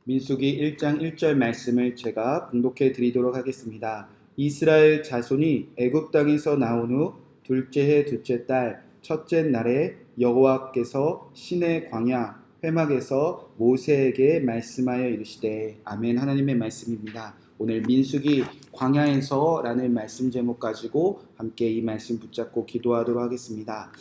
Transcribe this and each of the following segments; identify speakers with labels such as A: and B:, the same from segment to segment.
A: 민수기 1장 1절 말씀을 제가 봉독해 드리도록 하겠습니다. 이스라엘 자손이 애굽 땅에서 나온 후 둘째 해 둘째 달 첫째 날에 여호와께서 시내 광야 회막에서 모세에게 말씀하여 이르시되. 아멘. 하나님의 말씀입니다. 오늘 민수기 광야에서 라는 말씀 제목 가지고 함께 이 말씀 붙잡고 기도하도록 하겠습니다.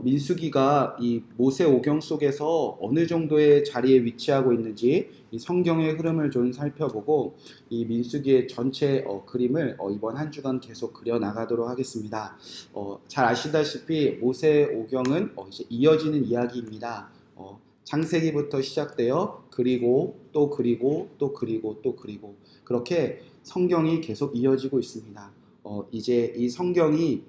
A: 민수기가 이 모세 오경 속에서 어느 정도의 자리에 위치하고 있는지 이 성경의 흐름을 좀 살펴보고 이 민수기의 전체 그림을 이번 한 주간 계속 그려 나가도록 하겠습니다. 잘 아시다시피 모세 오경은 이제 이어지는 이야기입니다. 창세기부터 시작되어 그리고 또 그리고 또 그리고 또 그리고 그렇게 성경이 계속 이어지고 있습니다. 이제 이 성경이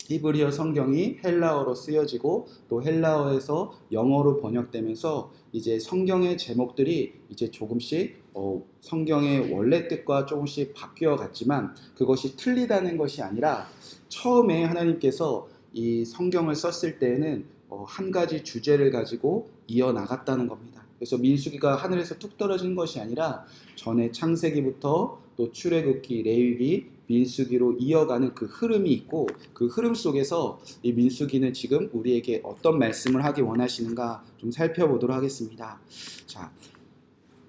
A: 히브리어 성경이 헬라어로 쓰여지고 또 헬라어에서 영어로 번역되면서 이제 성경의 제목들이 이제 조금씩 성경의 원래 뜻과 조금씩 바뀌어 갔지만 그것이 틀리다는 것이 아니라 처음에 하나님께서 이 성경을 썼을 때에는 한 가지 주제를 가지고 이어나갔다는 겁니다. 그래서 민수기가 하늘에서 뚝 떨어진 것이 아니라 전에 창세기부터 또 출애굽기, 레위기, 민수기로 이어가는 그 흐름이 있고 그 흐름 속에서 이 민수기는 지금 우리에게 어떤 말씀을 하기 원하시는가 좀 살펴보도록 하겠습니다. 자,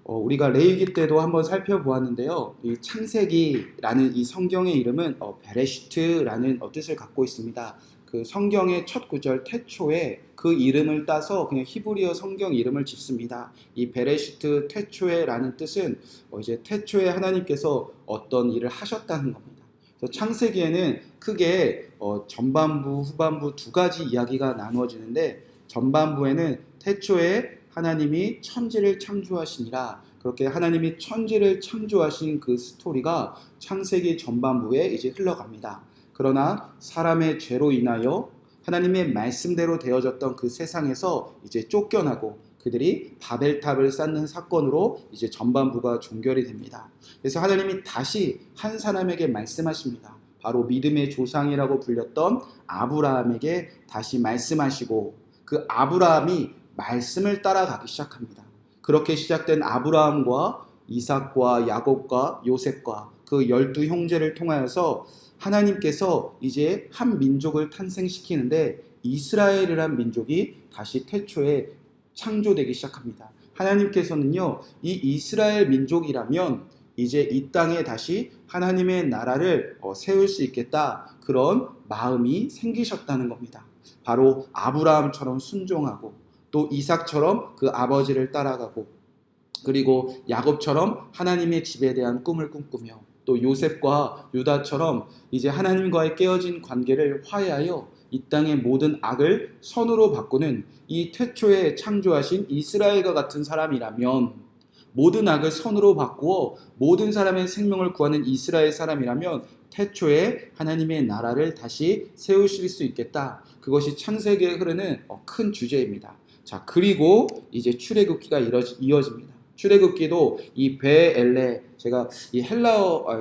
A: 우리가 레위기 때도 한번 살펴보았는데요. 이 창세기라는 이 성경의 이름은 베레시트라는 뜻을 갖고 있습니다. 그 성경의 첫 구절 태초에 그 이름을 따서 그냥 히브리어 성경 이름을 짓습니다. 이 베레시트 태초에라는 뜻은 이제 태초에 하나님께서 어떤 일을 하셨다는 겁니다. 그래서 창세기에는 크게 전반부, 후반부 두 가지 이야기가 나누어지는데 전반부에는 태초에 하나님이 천지를 창조하시니라. 그렇게 하나님이 천지를 창조하신 그 스토리가 창세기 전반부에 이제 흘러갑니다. 그러나 사람의 죄로 인하여 하나님의 말씀대로 되어졌던 그 세상에서 이제 쫓겨나고 그들이 바벨탑을 쌓는 사건으로 이제 전반부가 종결이 됩니다. 그래서 하나님이 다시 한 사람에게 말씀하십니다. 바로 믿음의 조상이라고 불렸던 아브라함에게 다시 말씀하시고 그 아브라함이 말씀을 따라가기 시작합니다. 그렇게 시작된 아브라함과 이삭과 야곱과 요셉과 그 12 형제를 통하여서 하나님께서 이제 한 민족을 탄생시키는데 이스라엘이란 민족이 다시 태초에 창조되기 시작합니다. 하나님께서는요, 이 이스라엘 민족이라면 이제 이 땅에 다시 하나님의 나라를 세울 수 있겠다, 그런 마음이 생기셨다는 겁니다. 바로 아브라함처럼 순종하고 또 이삭처럼 그 아버지를 따라가고 그리고 야곱처럼 하나님의 집에 대한 꿈을 꿈꾸며 또 요셉과 유다처럼 이제 하나님과의 깨어진 관계를 화해하여 이 땅의 모든 악을 선으로 바꾸는 이 태초에 창조하신 이스라엘과 같은 사람이라면, 모든 악을 선으로 바꾸어 모든 사람의 생명을 구하는 이스라엘 사람이라면 태초에 하나님의 나라를 다시 세우실 수 있겠다. 그것이 창세기에 흐르는 큰 주제입니다. 자, 그리고 이제 출애굽기가 이어집니다. 출애굽기도 이 베엘레, 제가 이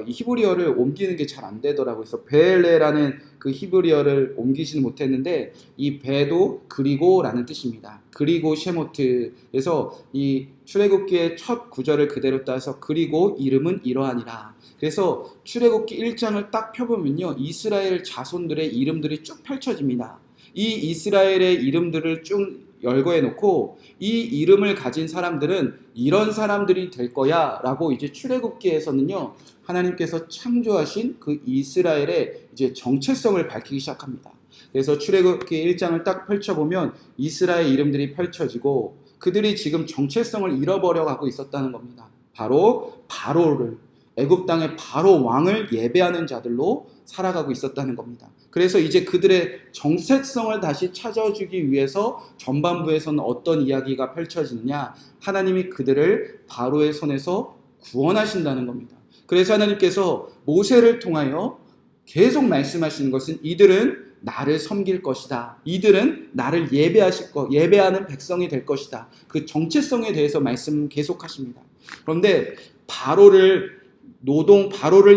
A: 이 히브리어를 옮기는 게 잘 안 되더라고요. 그래서 베엘레라는 그 히브리어를 옮기지는 못했는데 이 베도 그리고라는 뜻입니다. 그리고 셰모트. 그래서 이 출애굽기의 첫 구절을 그대로 따서 그리고 이름은 이러하니라. 그래서 출애굽기 1장을 딱 펴보면요, 이스라엘 자손들의 이름들이 쭉 펼쳐집니다. 이 이스라엘의 이름들을 쭉 열거해 놓고 이 이름을 가진 사람들은 이런 사람들이 될 거야 라고 이제 출애굽기에서는요, 하나님께서 창조하신 그 이스라엘의 이제 정체성을 밝히기 시작합니다. 그래서 출애굽기 1장을 딱 펼쳐보면 이스라엘 이름들이 펼쳐지고 그들이 지금 정체성을 잃어버려 가고 있었다는 겁니다. 바로 바로를, 애굽 땅의 바로 왕을 예배하는 자들로 살아가고 있었다는 겁니다. 그래서 이제 그들의 정체성을 다시 찾아주기 위해서 전반부에서는 어떤 이야기가 펼쳐지느냐, 하나님이 그들을 바로의 손에서 구원하신다는 겁니다. 그래서 하나님께서 모세를 통하여 계속 말씀하시는 것은 이들은 나를 섬길 것이다. 이들은 나를 예배하는 백성이 될 것이다. 그 정체성에 대해서 말씀 계속하십니다. 그런데 바로를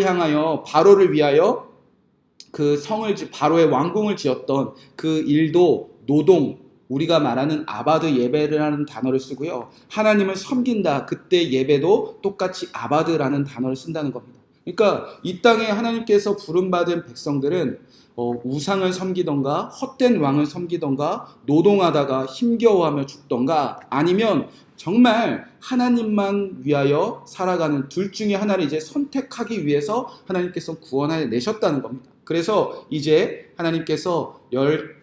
A: 향하여, 바로를 위하여 그 바로의 왕궁을 지었던 그 일도 노동, 우리가 말하는 아바드 예배라는 단어를 쓰고요. 하나님을 섬긴다. 그때 예배도 똑같이 아바드라는 단어를 쓴다는 겁니다. 그러니까 이 땅에 하나님께서 부름받은 백성들은 우상을 섬기던가 헛된 왕을 섬기던가 노동하다가 힘겨워하며 죽던가 아니면 정말 하나님만 위하여 살아가는 둘 중에 하나를 이제 선택하기 위해서 하나님께서 구원해 내셨다는 겁니다. 그래서 이제 하나님께서 열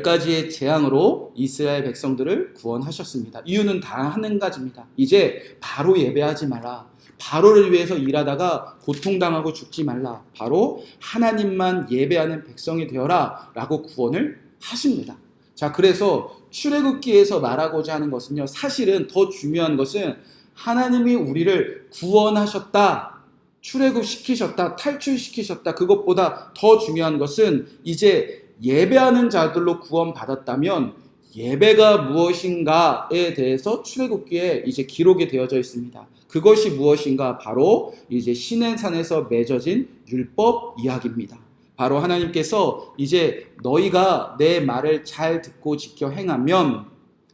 A: 가지의 재앙으로 이스라엘 백성들을 구원하셨습니다. 이유는 다 한 가지입니다. 이제 바로 예배하지 마라. 바로를 위해서 일하다가 고통당하고 죽지 말라. 바로 하나님만 예배하는 백성이 되어라 라고 구원을 하십니다. 자, 그래서 출애굽기에서 말하고자 하는 것은요, 사실은 더 중요한 것은 하나님이 우리를 구원하셨다, 출애굽시키셨다, 탈출시키셨다. 그것보다 더 중요한 것은 이제 예배하는 자들로 구원받았다면 예배가 무엇인가에 대해서 출애굽기에 이제 기록이 되어져 있습니다. 그것이 무엇인가? 바로 이제 시내산에서 맺어진 율법 이야기입니다. 바로 하나님께서 이제 너희가 내 말을 잘 듣고 지켜 행하면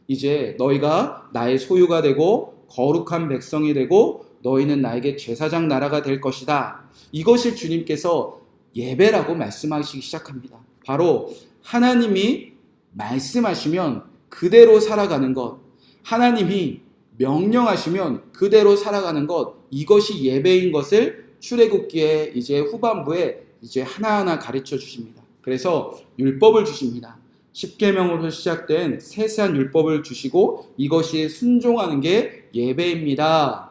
A: 이제 너희가 나의 소유가 되고 거룩한 백성이 되고 너희는 나에게 제사장 나라가 될 것이다. 이것을 주님께서 예배라고 말씀하시기 시작합니다. 바로 하나님이 말씀하시면 그대로 살아가는 것, 하나님이 명령하시면 그대로 살아가는 것, 이것이 예배인 것을 출애굽기의 이제 후반부에 이제 하나하나 가르쳐 주십니다. 그래서 율법을 주십니다. 십계명으로 시작된 세세한 율법을 주시고 이것이 순종하는 게 예배입니다.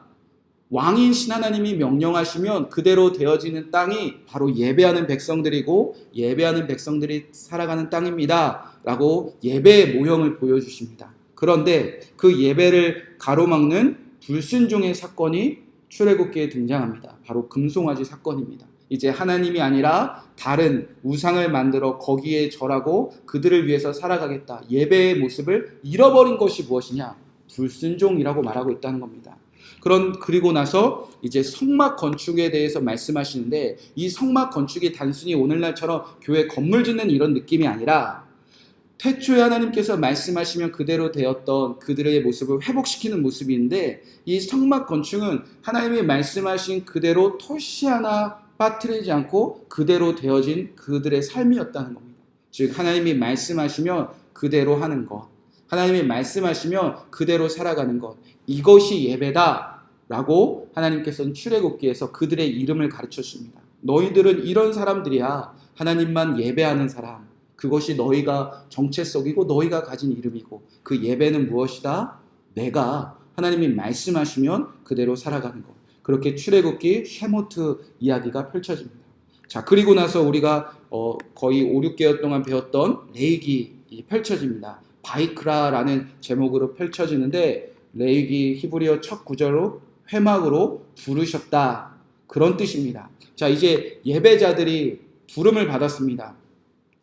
A: 왕이신 하나님이 명령하시면 그대로 되어지는 땅이 바로 예배하는 백성들이고 예배하는 백성들이 살아가는 땅입니다. 라고 예배의 모형을 보여주십니다. 그런데 그 예배를 가로막는 불순종의 사건이 출애굽기에 등장합니다. 바로 금송아지 사건입니다. 이제 하나님이 아니라 다른 우상을 만들어 거기에 절하고 그들을 위해서 살아가겠다. 예배의 모습을 잃어버린 것이 무엇이냐? 불순종이라고 말하고 있다는 겁니다. 그리고 나서 이제 성막 건축에 대해서 말씀하시는데 이 성막 건축이 단순히 오늘날처럼 교회 건물 짓는 이런 느낌이 아니라 태초에 하나님께서 말씀하시면 그대로 되었던 그들의 모습을 회복시키는 모습인데 이 성막 건축은 하나님이 말씀하신 그대로 토시 하나 빠뜨리지 않고 그대로 되어진 그들의 삶이었다는 겁니다. 즉 하나님이 말씀하시면 그대로 하는 것, 하나님이 말씀하시면 그대로 살아가는 것, 이것이 예배다 라고 하나님께서는 출애굽기에서 그들의 이름을 가르쳐 줍니다. 너희들은 이런 사람들이야. 하나님만 예배하는 사람. 그것이 너희가 정체성이고 너희가 가진 이름이고 그 예배는 무엇이다? 내가 하나님이 말씀하시면 그대로 살아가는 것. 그렇게 출애굽기 쉐모트 이야기가 펼쳐집니다. 자, 그리고 나서 우리가 거의 5, 6개월 동안 배웠던 레위기 펼쳐집니다. 바이크라라는 제목으로 펼쳐지는데 레위기 히브리어 첫 구절로 회막으로 부르셨다. 그런 뜻입니다. 자, 이제 예배자들이 부름을 받았습니다.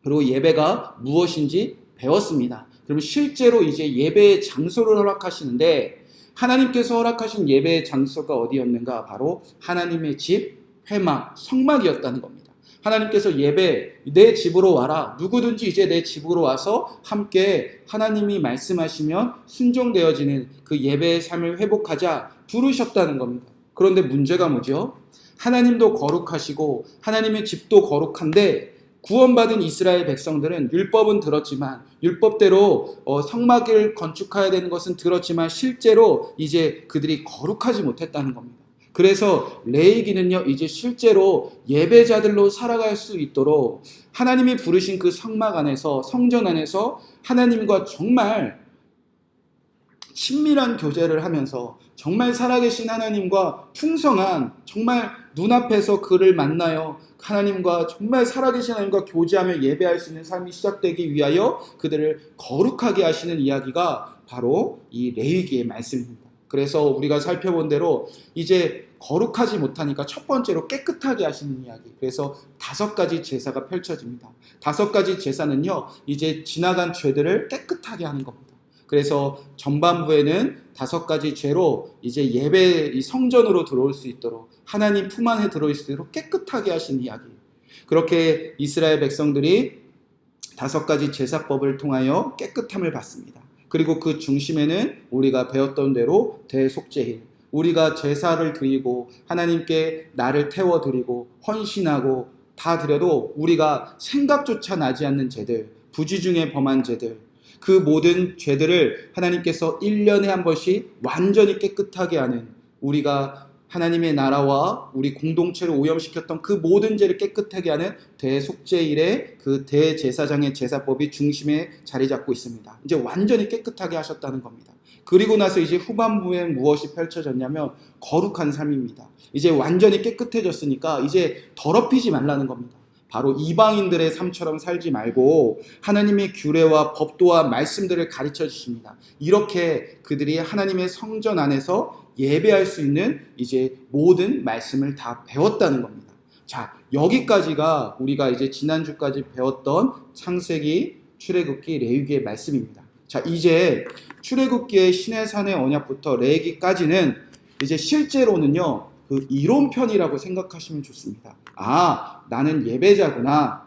A: 그리고 예배가 무엇인지 배웠습니다. 그럼 실제로 이제 예배의 장소를 허락하시는데 하나님께서 허락하신 예배의 장소가 어디였는가? 바로 하나님의 집, 회막, 성막이었다는 겁니다. 하나님께서 예배, 내 집으로 와라. 누구든지 이제 내 집으로 와서 함께 하나님이 말씀하시면 순종되어지는 그 예배의 삶을 회복하자 부르셨다는 겁니다. 그런데 문제가 뭐죠? 하나님도 거룩하시고 하나님의 집도 거룩한데 구원받은 이스라엘 백성들은 율법은 들었지만 율법대로 성막을 건축해야 되는 것은 들었지만 실제로 이제 그들이 거룩하지 못했다는 겁니다. 그래서 레위기는요 이제 실제로 예배자들로 살아갈 수 있도록 하나님이 부르신 그 성막 안에서 성전 안에서 하나님과 정말 친밀한 교제를 하면서 정말 살아계신 하나님과 풍성한 정말 눈앞에서 그를 만나요. 하나님과 정말 살아계신 하나님과 교제하며 예배할 수 있는 삶이 시작되기 위하여 그들을 거룩하게 하시는 이야기가 바로 이 레위기의 말씀입니다. 그래서 우리가 살펴본 대로 이제 거룩하지 못하니까 첫 번째로 깨끗하게 하시는 이야기. 그래서 5가지 제사가 펼쳐집니다. 5가지 제사는요 이제 지나간 죄들을 깨끗하게 하는 겁니다. 그래서 전반부에는 5가지 죄로 이제 예배 이 성전으로 들어올 수 있도록 하나님 품 안에 들어올 수 있도록 깨끗하게 하신 이야기. 그렇게 이스라엘 백성들이 5가지 제사법을 통하여 깨끗함을 받습니다. 그리고 그 중심에는 우리가 배웠던 대로 대속죄일, 우리가 제사를 드리고 하나님께 나를 태워드리고 헌신하고 다 드려도 우리가 생각조차 나지 않는 죄들, 부지 중에 범한 죄들, 그 모든 죄들을 하나님께서 1년에 한 번씩 완전히 깨끗하게 하는, 우리가 하나님의 나라와 우리 공동체를 오염시켰던 그 모든 죄를 깨끗하게 하는 대속죄일의 그 대제사장의 제사법이 중심에 자리 잡고 있습니다. 이제 완전히 깨끗하게 하셨다는 겁니다. 그리고 나서 이제 후반부에 무엇이 펼쳐졌냐면 거룩한 삶입니다. 이제 완전히 깨끗해졌으니까 이제 더럽히지 말라는 겁니다. 바로 이방인들의 삶처럼 살지 말고 하나님의 규례와 법도와 말씀들을 가르쳐 주십니다. 이렇게 그들이 하나님의 성전 안에서 예배할 수 있는 이제 모든 말씀을 다 배웠다는 겁니다. 자, 여기까지가 우리가 이제 지난주까지 배웠던 창세기, 출애굽기, 레위기의 말씀입니다. 자, 이제 출애굽기의 시내산의 언약부터 레위기까지는 이제 실제로는요, 그 이론편이라고 생각하시면 좋습니다. 아, 나는 예배자구나.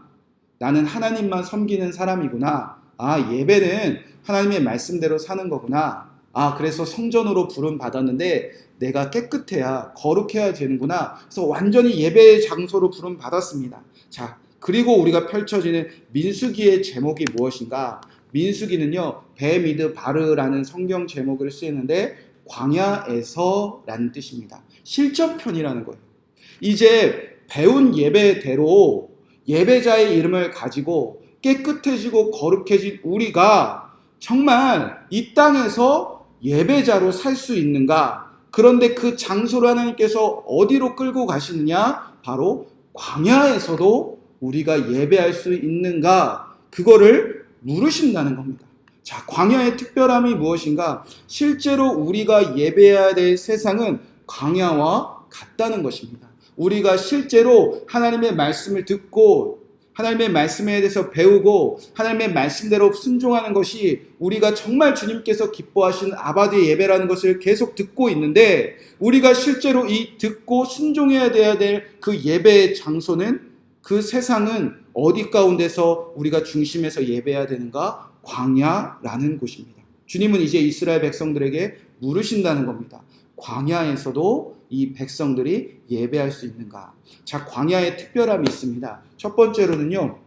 A: 나는 하나님만 섬기는 사람이구나. 아, 예배는 하나님의 말씀대로 사는 거구나. 아, 그래서 성전으로 부름 받았는데 내가 깨끗해야, 거룩해야 되는구나. 그래서 완전히 예배의 장소로 부름 받았습니다. 자, 그리고 우리가 펼쳐지는 민수기의 제목이 무엇인가? 민수기는요, 베미드바르라는 성경 제목을 쓰였는데 광야에서라는 뜻입니다. 실전편이라는 거예요. 이제 배운 예배대로 예배자의 이름을 가지고 깨끗해지고 거룩해진 우리가 정말 이 땅에서 예배자로 살 수 있는가? 그런데 그 장소를 하나님께서 어디로 끌고 가시느냐? 바로 광야에서도 우리가 예배할 수 있는가? 그거를 물으신다는 겁니다. 자, 광야의 특별함이 무엇인가? 실제로 우리가 예배해야 될 세상은 광야와 같다는 것입니다. 우리가 실제로 하나님의 말씀을 듣고 하나님의 말씀에 대해서 배우고 하나님의 말씀대로 순종하는 것이 우리가 정말 주님께서 기뻐하시는 아바드의 예배라는 것을 계속 듣고 있는데, 우리가 실제로 이 듣고 순종해야 될 그 예배의 장소는, 그 세상은 어디 가운데서 우리가 중심에서 예배해야 되는가? 광야라는 곳입니다. 주님은 이제 이스라엘 백성들에게 물으신다는 겁니다. 광야에서도 이 백성들이 예배할 수 있는가? 자, 광야의 특별함이 있습니다. 첫 번째로는요,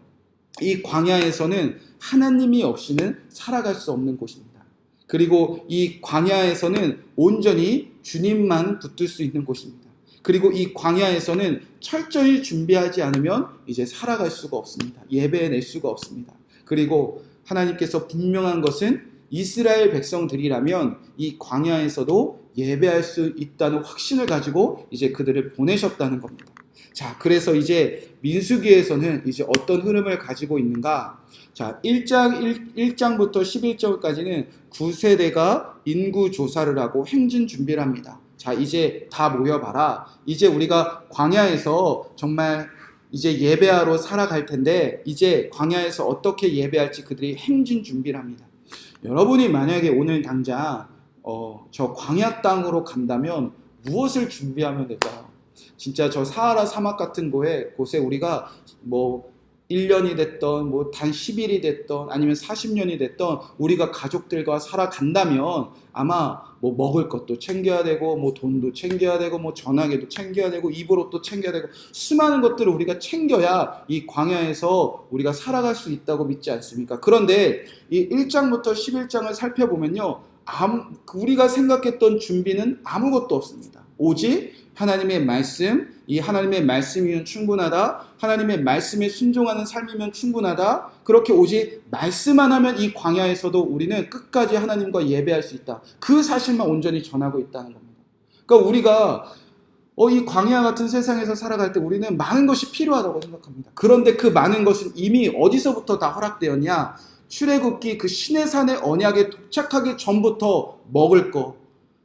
A: 이 광야에서는 하나님이 없이는 살아갈 수 없는 곳입니다. 그리고 이 광야에서는 온전히 주님만 붙들 수 있는 곳입니다. 그리고 이 광야에서는 철저히 준비하지 않으면 이제 살아갈 수가 없습니다. 예배해낼 수가 없습니다. 그리고 하나님께서 분명한 것은 이스라엘 백성들이라면 이 광야에서도 예배할 수 있다는 확신을 가지고 이제 그들을 보내셨다는 겁니다. 자, 그래서 이제 민수기에서는 이제 어떤 흐름을 가지고 있는가? 자, 1장부터 11장까지는 9세대가 인구 조사를 하고 행진 준비를 합니다. 자, 이제 다 모여봐라. 이제 우리가 광야에서 정말 이제 예배하러 살아갈 텐데 이제 광야에서 어떻게 예배할지 그들이 행진 준비를 합니다. 여러분이 만약에 오늘 당장 저 광야 땅으로 간다면 무엇을 준비하면 될까요? 진짜 저 사하라 사막 같은 곳에 우리가 뭐 1년이 됐던 뭐 단 10일이 됐던 아니면 40년이 됐던 우리가 가족들과 살아간다면 아마 뭐 먹을 것도 챙겨야 되고 뭐 돈도 챙겨야 되고 뭐 전화기도 챙겨야 되고 입으로도 챙겨야 되고 수많은 것들을 우리가 챙겨야 이 광야에서 우리가 살아갈 수 있다고 믿지 않습니까? 그런데 이 1장부터 11장을 살펴보면요, 우리가 생각했던 준비는 아무것도 없습니다. 오직 하나님의 말씀, 이 하나님의 말씀이면 충분하다, 하나님의 말씀에 순종하는 삶이면 충분하다, 그렇게 오직 말씀만 하면 이 광야에서도 우리는 끝까지 하나님과 예배할 수 있다, 그 사실만 온전히 전하고 있다는 겁니다. 그러니까 우리가 이 광야 같은 세상에서 살아갈 때 우리는 많은 것이 필요하다고 생각합니다. 그런데 그 많은 것은 이미 어디서부터 다 허락되었냐? 출애굽기 그 시내산의 언약에 도착하기 전부터 먹을 것,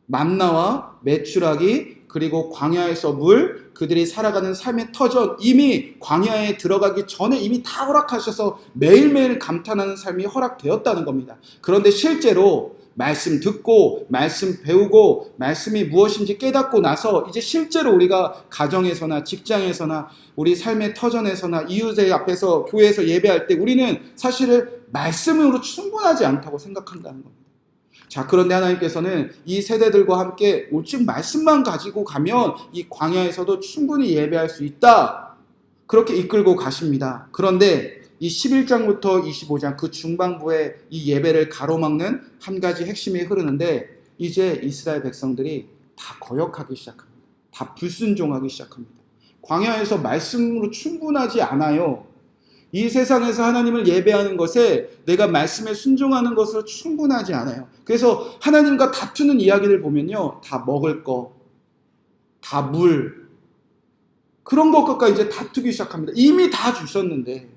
A: 만나와 메추라기 그리고 광야에서 물 그들이 살아가는 삶의 터전 이미 광야에 들어가기 전에 이미 다 허락하셔서 매일매일 감탄하는 삶이 허락되었다는 겁니다. 그런데 실제로 말씀 듣고 말씀 배우고 말씀이 무엇인지 깨닫고 나서 이제 실제로 우리가 가정에서나 직장에서나 우리 삶의 터전에서나 이웃의 앞에서 교회에서 예배할 때 우리는 사실은 말씀으로 충분하지 않다고 생각한다는 겁니다. 자, 그런데 하나님께서는 이 세대들과 함께 오직 말씀만 가지고 가면 이 광야에서도 충분히 예배할 수 있다. 그렇게 이끌고 가십니다. 그런데 이 11장부터 25장 그 중반부에 이 예배를 가로막는 한 가지 핵심이 흐르는데 이제 이스라엘 백성들이 다 거역하기 시작합니다. 다 불순종하기 시작합니다. 광야에서 말씀으로 충분하지 않아요. 이 세상에서 하나님을 예배하는 것에 내가 말씀에 순종하는 것으로 충분하지 않아요. 그래서 하나님과 다투는 이야기를 보면요. 다 먹을 거, 다 물, 그런 것과 이제 다투기 시작합니다. 이미 다 주셨는데,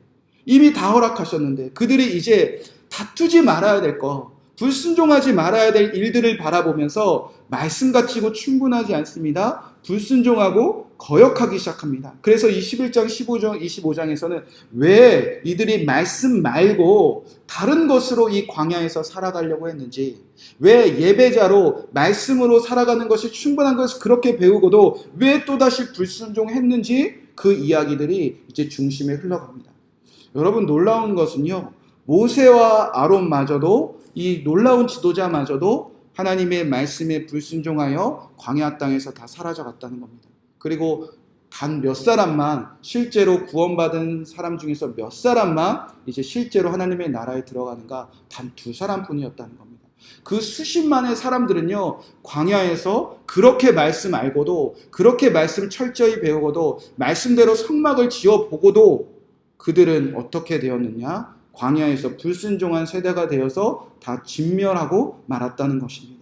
A: 이미 다 허락하셨는데, 그들이 이제 다투지 말아야 될 거, 불순종하지 말아야 될 일들을 바라보면서 말씀 가지고 충분하지 않습니다. 불순종하고 거역하기 시작합니다. 그래서 21장, 15장, 25장에서는 왜 이들이 말씀 말고 다른 것으로 이 광야에서 살아가려고 했는지, 왜 예배자로 말씀으로 살아가는 것이 충분한 것을 그렇게 배우고도 왜 또다시 불순종했는지 그 이야기들이 이제 중심에 흘러갑니다. 여러분, 놀라운 것은요, 모세와 아론마저도 이 놀라운 지도자마저도 하나님의 말씀에 불순종하여 광야 땅에서 다 사라져갔다는 겁니다. 그리고 단 몇 사람만, 실제로 구원받은 사람 중에서 몇 사람만 이제 실제로 하나님의 나라에 들어가는가, 단 2사람뿐이었다는 겁니다. 그 수십만의 사람들은요, 광야에서 그렇게 말씀 알고도, 그렇게 말씀 철저히 배우고도, 말씀대로 성막을 지어보고도 그들은 어떻게 되었느냐? 광야에서 불순종한 세대가 되어서 다 진멸하고 말았다는 것입니다.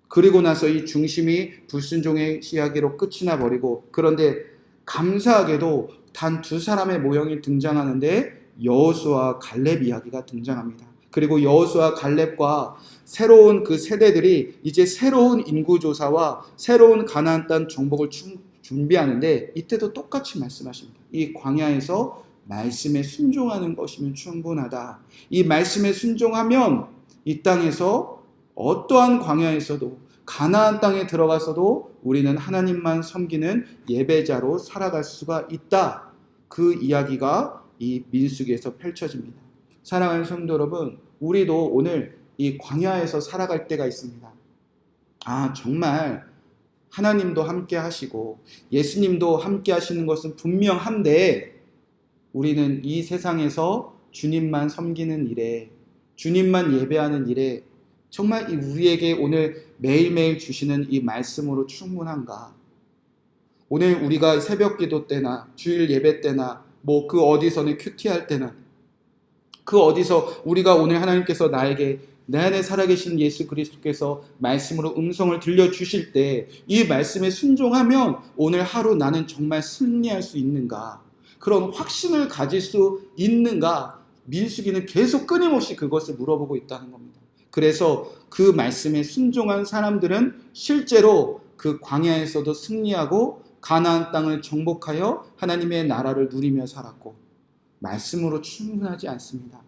A: 그리고 나서 이 중심이 불순종의 이야기로 끝이 나버리고, 그런데 감사하게도 단 2사람의 모형이 등장하는데 여호수아와 갈렙 이야기가 등장합니다. 그리고 여호수아와 갈렙과 새로운 그 세대들이 이제 새로운 인구조사와 새로운 가나안 땅 정복을 준비하는데 이때도 똑같이 말씀하십니다. 이 광야에서 말씀에 순종하는 것이면 충분하다. 이 말씀에 순종하면 이 땅에서 어떠한 광야에서도 가나안 땅에 들어가서도 우리는 하나님만 섬기는 예배자로 살아갈 수가 있다. 그 이야기가 이 민수기에서 펼쳐집니다. 사랑하는 성도 여러분, 우리도 오늘 이 광야에서 살아갈 때가 있습니다. 아, 정말 하나님도 함께 하시고 예수님도 함께 하시는 것은 분명한데 우리는 이 세상에서 주님만 섬기는 일에, 주님만 예배하는 일에 정말 우리에게 오늘 매일매일 주시는 이 말씀으로 충분한가? 오늘 우리가 새벽 기도 때나 주일 예배 때나 뭐 그 어디서는 큐티할 때나 그 어디서 우리가 오늘 하나님께서 나에게 내 안에 살아계신 예수 그리스도께서 말씀으로 음성을 들려주실 때 이 말씀에 순종하면 오늘 하루 나는 정말 승리할 수 있는가? 그런 확신을 가질 수 있는가? 민수기는 계속 끊임없이 그것을 물어보고 있다는 겁니다. 그래서 그 말씀에 순종한 사람들은 실제로 그 광야에서도 승리하고 가나안 땅을 정복하여 하나님의 나라를 누리며 살았고, 말씀으로 충분하지 않습니다.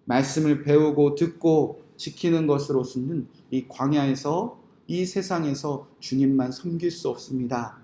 A: 말씀을 배우고 듣고 지키는 것으로서는 이 광야에서, 이 세상에서 주님만 섬길 수 없습니다.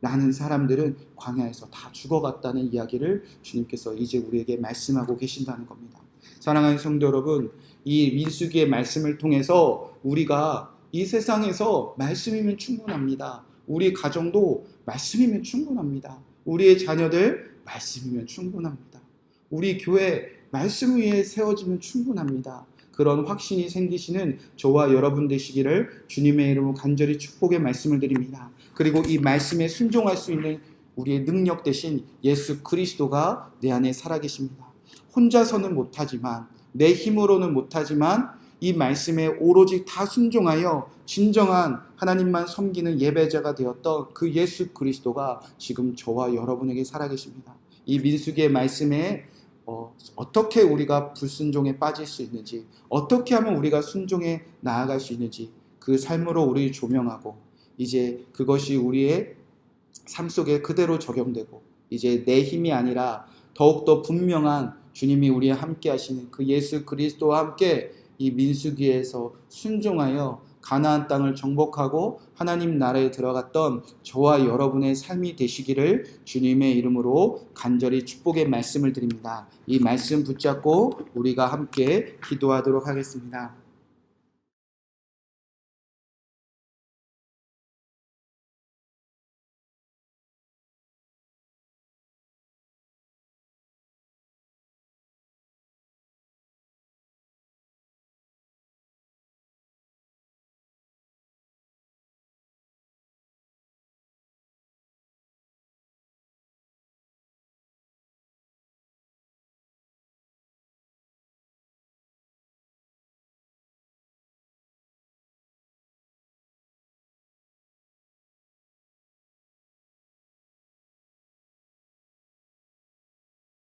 A: 라는 사람들은 광야에서 다 죽어갔다는 이야기를 주님께서 이제 우리에게 말씀하고 계신다는 겁니다. 사랑하는 성도 여러분, 이 민수기의 말씀을 통해서 우리가 이 세상에서 말씀이면 충분합니다. 우리 가정도 말씀이면 충분합니다. 우리의 자녀들 말씀이면 충분합니다. 우리 교회 말씀 위에 세워지면 충분합니다. 그런 확신이 생기시는 저와 여러분 되시기를 주님의 이름으로 간절히 축복의 말씀을 드립니다. 그리고 이 말씀에 순종할 수 있는 우리의 능력 대신 예수 그리스도가 내 안에 살아계십니다. 혼자서는 못하지만, 내 힘으로는 못하지만 이 말씀에 오로지 다 순종하여 진정한 하나님만 섬기는 예배자가 되었던 그 예수 그리스도가 지금 저와 여러분에게 살아계십니다. 이 민수기의 말씀에 어떻게 우리가 불순종에 빠질 수 있는지, 어떻게 하면 우리가 순종에 나아갈 수 있는지 그 삶으로 우리 조명하고 이제 그것이 우리의 삶 속에 그대로 적용되고 이제 내 힘이 아니라 더욱더 분명한 주님이 우리와 함께 하시는 그 예수 그리스도와 함께 이 민수기에서 순종하여 가나안 땅을 정복하고 하나님 나라에 들어갔던 저와 여러분의 삶이 되시기를 주님의 이름으로 간절히 축복의 말씀을 드립니다. 이 말씀 붙잡고 우리가 함께 기도하도록 하겠습니다.